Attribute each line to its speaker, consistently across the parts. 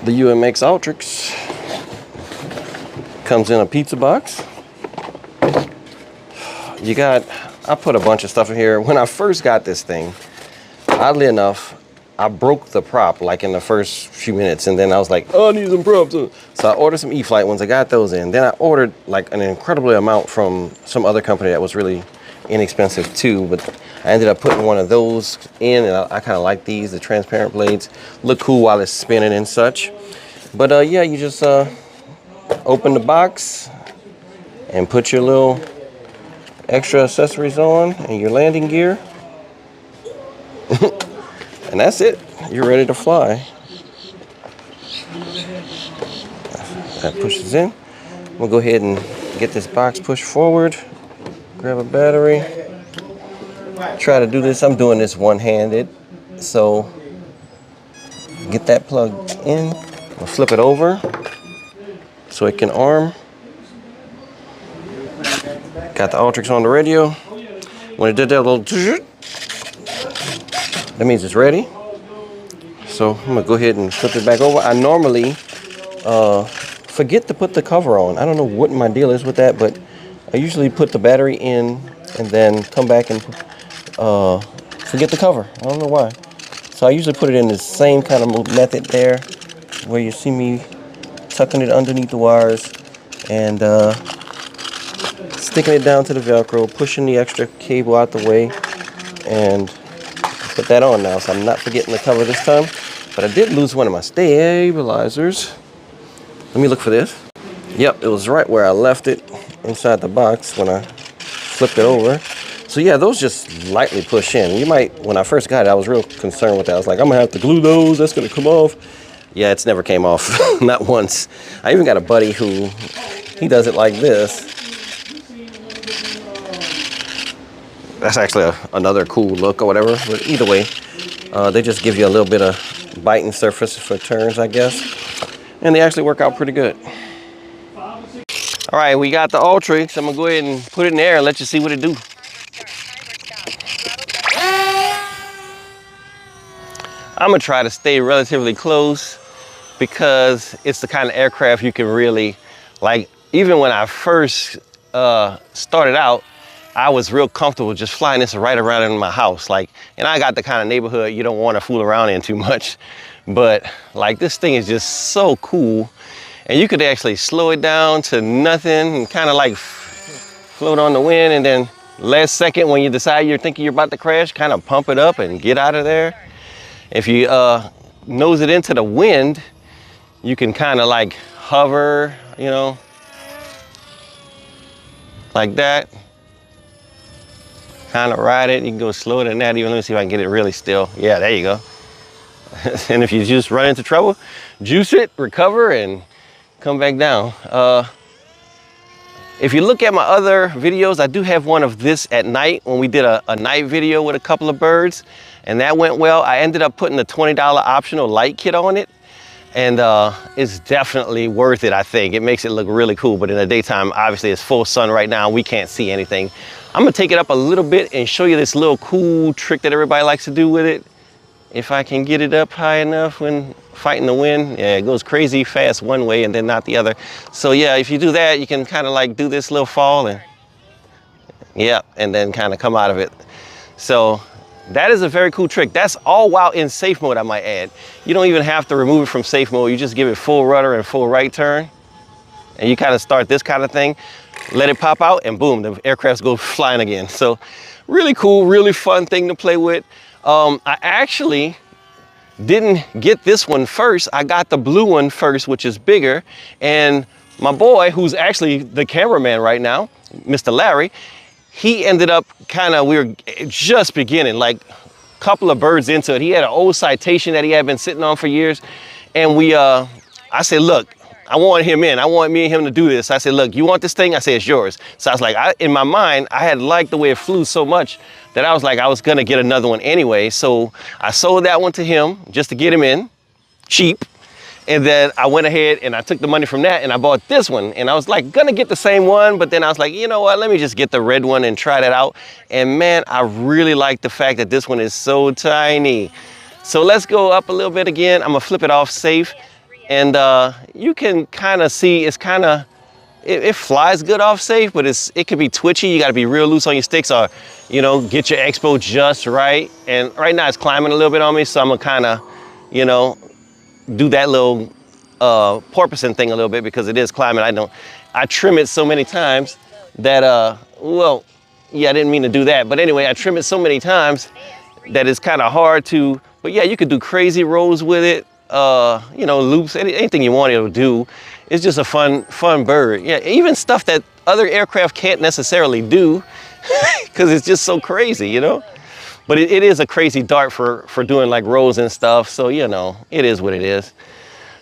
Speaker 1: The UMX Ultrix comes in a pizza box. I put a bunch of stuff in here. When I first got this thing, oddly enough, I broke the prop like in the first few minutes, and then I was like, oh, I need some props. So I ordered some E-Flite ones. I got those in. Then I ordered like an incredible amount from some other company that was really inexpensive too, but I ended up putting one of those in, and I kind of like these. The transparent blades look cool while it's spinning and such. But yeah, you just open the box and put your little extra accessories on and your landing gear. And that's it. You're ready to fly. That pushes in. We'll go ahead and get this box pushed forward. Grab a battery. Try to do this. I'm doing this one-handed. So get that plugged in. We'll flip it over so it can arm. Got the Ultrix on the radio. When it did that little, that means it's ready. So I'm gonna go ahead and flip it back over. I normally forget to put the cover on. I don't know what my deal is with that, but I usually put the battery in and then come back and forget the cover. I don't know why. So I usually put it in the same kind of method there, where you see me tucking it underneath the wires and sticking it down to the Velcro, pushing the extra cable out the way, and put that on now. So I'm not forgetting the cover this time. But I did lose one of my stabilizers. Let me look for this. Yep, it was right where I left it inside the box when I flipped it over. So yeah, those just lightly push in. You might, when I first got it, I was real concerned with that. I was like, I'm gonna have to glue those, that's gonna come off. Yeah, it's never came off, not once. I even got a buddy who, he does it like this. That's actually another cool look or whatever, but either way, they just give you a little bit of biting surface for turns, I guess. And they actually work out pretty good. All right, we got the Ultrix. I'm gonna go ahead and put it in the air and let you see what it do. I'm gonna try to stay relatively close because it's the kind of aircraft you can really, like, even when I first started out, I was real comfortable just flying this right around in my house. Like, and I got the kind of neighborhood you don't want to fool around in too much. But like, this thing is just so cool. And you could actually slow it down to nothing and kind of like float on the wind. And then last second, when you decide you're thinking you're about to crash, kind of pump it up and get out of there. If you nose it into the wind, you can kind of like hover, you know, like that. Kind of ride it. You can go slower than that. Even let me see if I can get it really still. Yeah, there you go. And if you just run into trouble, juice it, recover, and come back down. If you look at my other videos, I do have one of this at night when we did a night video with a couple of birds, and that went well. I ended up putting the $20 optional light kit on it, and it's definitely worth it, I think. It makes it look really cool, but in the daytime, obviously it's full sun right now. We can't see anything. I'm gonna take it up a little bit and show you this little cool trick that everybody likes to do with it. If I can get it up high enough when fighting the wind. Yeah, it goes crazy fast one way and then not the other. So yeah, if you do that, you can kind of like do this little fall and yeah, and then kind of come out of it. So that is a very cool trick. That's all while in safe mode, I might add. You don't even have to remove it from safe mode. You just give it full rudder and full right turn. And you kind of start this kind of thing, let it pop out, and boom, the aircrafts go flying again. So really cool, really fun thing to play with. I actually didn't get this one first. I got the blue one first, which is bigger. And my boy, who's actually the cameraman right now, Mr. Larry, he ended up we were just beginning, like a couple of birds into it. He had an old Citation that he had been sitting on for years. And I said, look, I wanted him in. I wanted me and him to do this. I said, look, you want this thing? I said, it's yours. So I was like, in my mind, I had liked the way it flew so much that I was like, I was gonna get another one anyway. So I sold that one to him just to get him in, cheap. And then I went ahead and I took the money from that and I bought this one. And I was like, gonna get the same one, but then I was like, you know what, let me just get the red one and try that out. And man, I really like the fact that this one is so tiny. So let's go up a little bit again. I'm gonna flip it off safe. And you can kind of see it's kind of, it flies good off safe, but it can be twitchy. You got to be real loose on your sticks, or, you know, get your expo just right. And right now it's climbing a little bit on me, so I'm gonna kind of, you know, do that little porpoising thing a little bit, because it is climbing. I trim it so many times that, well, yeah, I didn't mean to do that. But anyway, I trim it so many times that it's kind of hard to, but yeah, you could do crazy rolls with it. You know, loops, anything you want it'll do. It's just a fun bird. Yeah, even stuff that other aircraft can't necessarily do, because it's just so crazy, you know. But it is a crazy dart for doing like rolls and stuff. So, you know, it is what it is.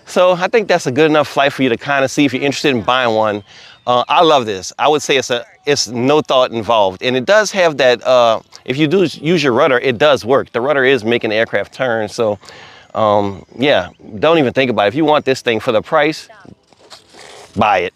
Speaker 1: So I think that's a good enough flight for you to kind of see if you're interested in buying one. I love this. I would say it's no thought involved, and it does have that. If you do use your rudder, it does work. The rudder is making the aircraft turn. So. Yeah, don't even think about it. If you want this thing for the price, buy it.